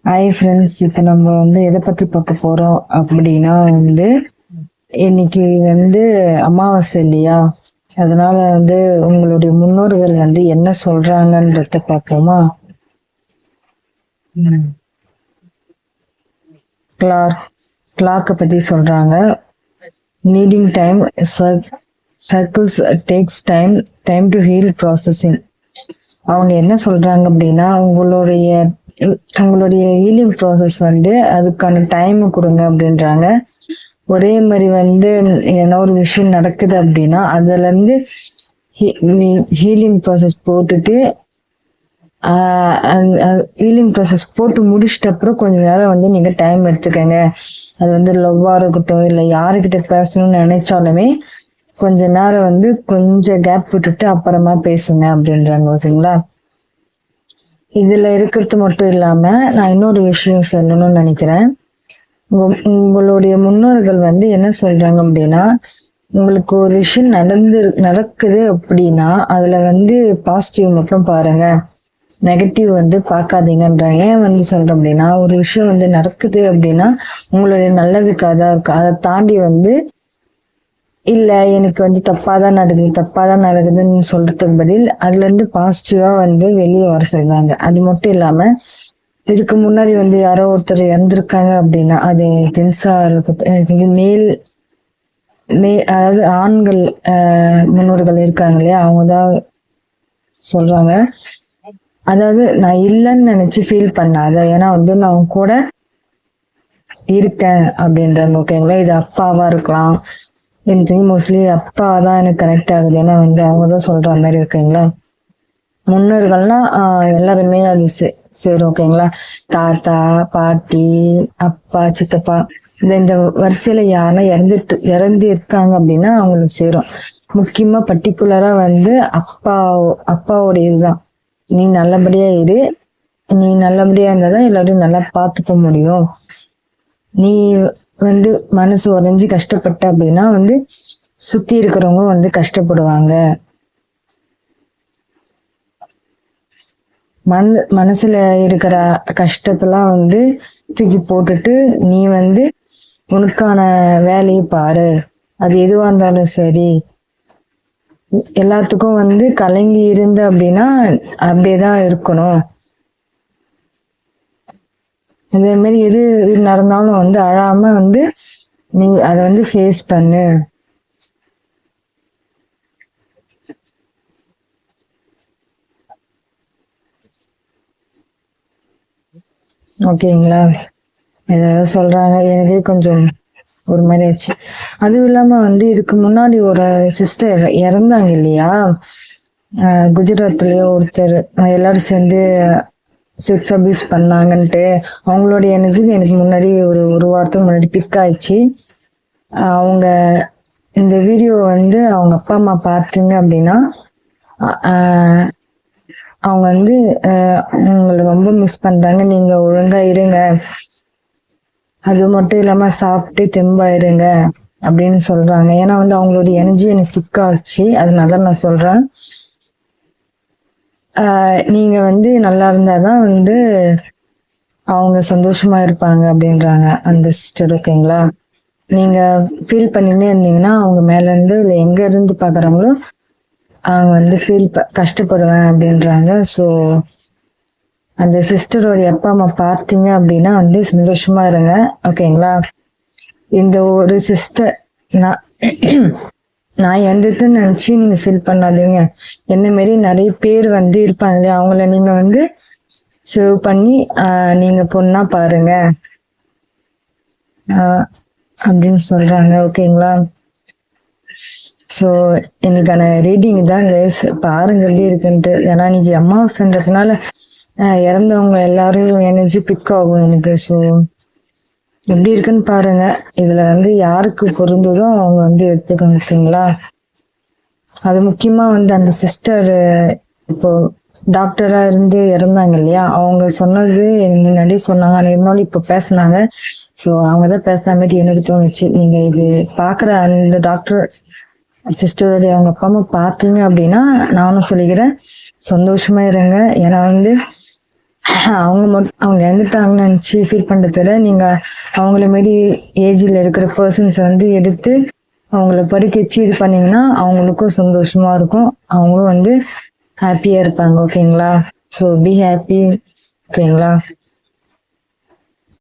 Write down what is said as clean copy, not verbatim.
Hi friends, இப்போ நம்ம எதை பற்றி பார்க்க போகிறோம் அப்படின்னா இன்னைக்கு அமாவாசை இல்லையா? அதனால உங்களுடைய முன்னோர்கள் என்ன சொல்றாங்கன்றத பார்ப்போமா? கிளாக்கை பற்றி சொல்றாங்க. Needing time, circles takes time to heal processing. அவங்க என்ன சொல்றாங்க அப்படின்னா, உங்களுடைய ஹீலிங் ப்ராசஸ் அதுக்கான டைம் கொடுங்க அப்படின்றாங்க. ஒரே மாதிரி என்ன ஒரு விஷயம் நடக்குது அப்படின்னா அதுல இருந்து ஹீலிங் ப்ராசஸ் போட்டுட்டு ஹீலிங் ப்ராசஸ் போட்டு முடிச்சிட்ட அப்புறம் கொஞ்ச நேரம் நீங்க டைம் எடுத்துக்கங்க. அது லவ்வா இருக்கட்டும், இல்லை யாருக்கிட்ட பேசணும்னு நினைச்சாலுமே கொஞ்ச நேரம் கொஞ்சம் கேப் விட்டுட்டு அப்புறமா பேசுங்க அப்படின்றாங்க. ஓகேங்களா? இதுல இருக்கிறது மட்டும் இல்லாம நான் இன்னொரு விஷயம் சொல்லணும்னு நினைக்கிறேன். உங்களுடைய முன்னோர்கள் என்ன சொல்றாங்க அப்படின்னா, உங்களுக்கு ஒரு விஷயம் நடக்குது அப்படின்னா அதுல பாசிட்டிவ் மட்டும் பாருங்க, நெகட்டிவ் பார்க்காதீங்கன்றாங்க. ஏன் சொல்றேன் அப்படின்னா, ஒரு விஷயம் நடக்குது அப்படின்னா உங்களுடைய நல்லதுக்காக தான் இருக்கு. அதை தாண்டி இல்ல எனக்கு தப்பாதான் நடக்குதுன்னு சொல்றதுக்கு பதில் அதுல இருந்து பாசிட்டிவா வெளியே வர சொல்றாங்க. அது மட்டும் இல்லாம இதுக்கு முன்னாடி யாரோ ஒருத்தர் இறந்திருக்காங்க அப்படின்னா, அது ஜென்ஸா இருக்கட்டும், அதாவது ஆண்கள் முன்னோர்கள் இருக்காங்க இல்லையா, அவங்கதான் சொல்றாங்க. அதாவது நான் இல்லைன்னு நினைச்சு ஃபீல் பண்ணாத, ஏன்னா நான் கூட இருக்கேன் அப்படின்றாங்க. ஓகேங்களா? இது அப்பாவா இருக்கலாம், எனக்கு மோஸ்ட்லி அப்பா தான் எனக்கு கனெக்ட் ஆகுது. ஏன்னா அவங்க தான் சொல்ற மாதிரி. ஓகேங்களா? முன்னோர்கள்னா எல்லாருமே அது சேரும். ஓகேங்களா? தாத்தா, பாட்டி, அப்பா, சித்தப்பா, இந்த வரிசையில யாருன்னா இறந்து இருக்காங்க அப்படின்னா அவங்களுக்கு சேரும். முக்கியமா பர்டிகுலரா அப்பாவோட இதுதான். நீ நல்லபடியா இரு, நீ நல்லபடியா இருந்தாதான் எல்லாரும் நல்லா பார்த்துக்க முடியும். நீ மனசு உறைஞ்சு கஷ்டப்பட்ட அப்படின்னா சுத்தி இருக்கிறவங்க கஷ்டப்படுவாங்க. மனசுல இருக்கிற கஷ்டத்தெல்லாம் தூக்கி போட்டுட்டு நீ உனக்கான வேலையை பாரு. அது எதுவா இருந்தாலும் சரி, எல்லாத்துக்கும் கலங்கி இருந்த அப்படின்னா அப்படியேதான் இருக்கணும். இதே மாதிரி எது நடந்தாலும் அழாம நீ அதை ஃபேஸ் பண்ணு. ஓகேங்களா? ஏதாவது சொல்றாங்க, எனக்கே கொஞ்சம் ஒரு மாதிரி ஆச்சு. அதுவும் இல்லாம இதுக்கு முன்னாடி ஒரு சிஸ்டர் இறந்தாங்க இல்லையா, குஜராத்லயே ஒருத்தர், எல்லாரும் சேர்ந்து செக்ஸ் அபியூஸ் பண்ணாங்கன்ட்டு அவங்களுடைய எனர்ஜி எனக்கு முன்னாடி ஒரு வாரத்துக்கு முன்னாடி பிக் ஆயிடுச்சு. அவங்க இந்த வீடியோ அவங்க அப்பா அம்மா பார்த்தீங்க அப்படின்னா அவங்க உங்களை ரொம்ப மிஸ் பண்றாங்க, நீங்க ஒழுங்கா இருங்க, அது மட்டும் இல்லாம சாப்பிட்டு தெம்பாயிருங்க அப்படின்னு சொல்றாங்க. ஏன்னா அவங்களுடைய எனர்ஜி எனக்கு பிக் ஆச்சு, அதனால நான் சொல்றேன். நீங்க நல்லா இருந்தாதான் அவங்க சந்தோஷமா இருப்பாங்க அப்படின்றாங்க அந்த சிஸ்டர். ஓகேங்களா? நீங்க ஃபீல் பண்ணினே இருந்தீங்கன்னா அவங்க மேல இருந்து இல்லை எங்க இருந்து பாக்குறாங்களோ அவங்க கஷ்டப்படுவேன் அப்படின்றாங்க. ஸோ அந்த சிஸ்டருடைய அப்பா அம்மா பார்த்தீங்க அப்படின்னா சந்தோஷமா இருங்க. ஓகேங்களா? இந்த ஒரு சிஸ்டர் நான் எந்ததுன்னு நினைச்சு நீங்க ஃபீல் பண்ணாதீங்க. என்ன மாரி நிறைய பேர் இருப்பாங்க இல்லையா, அவங்கள நீங்க சேவ் பண்ணி நீங்க பொண்ணா பாருங்க அப்படின்னு சொல்றாங்க. ஓகேங்களா? ஸோ இன்னைக்கான ரீடிங் தான் கைஸ், பாருங்க எப்படி இருக்குன்ட்டு. ஏன்னா இன்னைக்கு அமாவாசைன்றதுனால இறந்தவங்க எல்லாரும் எனர்ஜி பிக் ஆகும் எனக்கு. ஸோ எப்படி இருக்குன்னு பாருங்க. இதுல யாருக்கு பொருந்ததோ அவங்க எடுத்துக்கணும். ஓகேங்களா? அது முக்கியமா அந்த சிஸ்டர் இப்போ டாக்டரா இருந்து இறந்தாங்க இல்லையா, அவங்க சொன்னது முன்னாடி சொன்னாங்க, இருந்தாலும் இப்போ பேசினாங்க. ஸோ அவங்கதான் பேசுன மாதிரி எனக்கு தோணுச்சு. நீங்க இது பாக்குற அந்த டாக்டர் சிஸ்டருடைய அவங்க அப்பா அம்மா பார்த்தீங்க அப்படின்னா நானும் சொல்லிக்கிறேன், சந்தோஷமா இருங்க. ஏன்னா அவங்க இறந்துட்டாங்கன்னு நினச்சி ஃபீல் பண்ணுறத விட நீங்கள் அவங்கள மாரி ஏஜில் இருக்கிற பர்சன்ஸை வந்து எடுத்து அவங்கள படிக்க வச்சு இது பண்ணீங்கன்னா அவங்களுக்கும் சந்தோஷமா இருக்கும், அவங்களும் வந்து ஹாப்பியாக இருப்பாங்க. ஓகேங்களா? So be happy. ஓகேங்களா?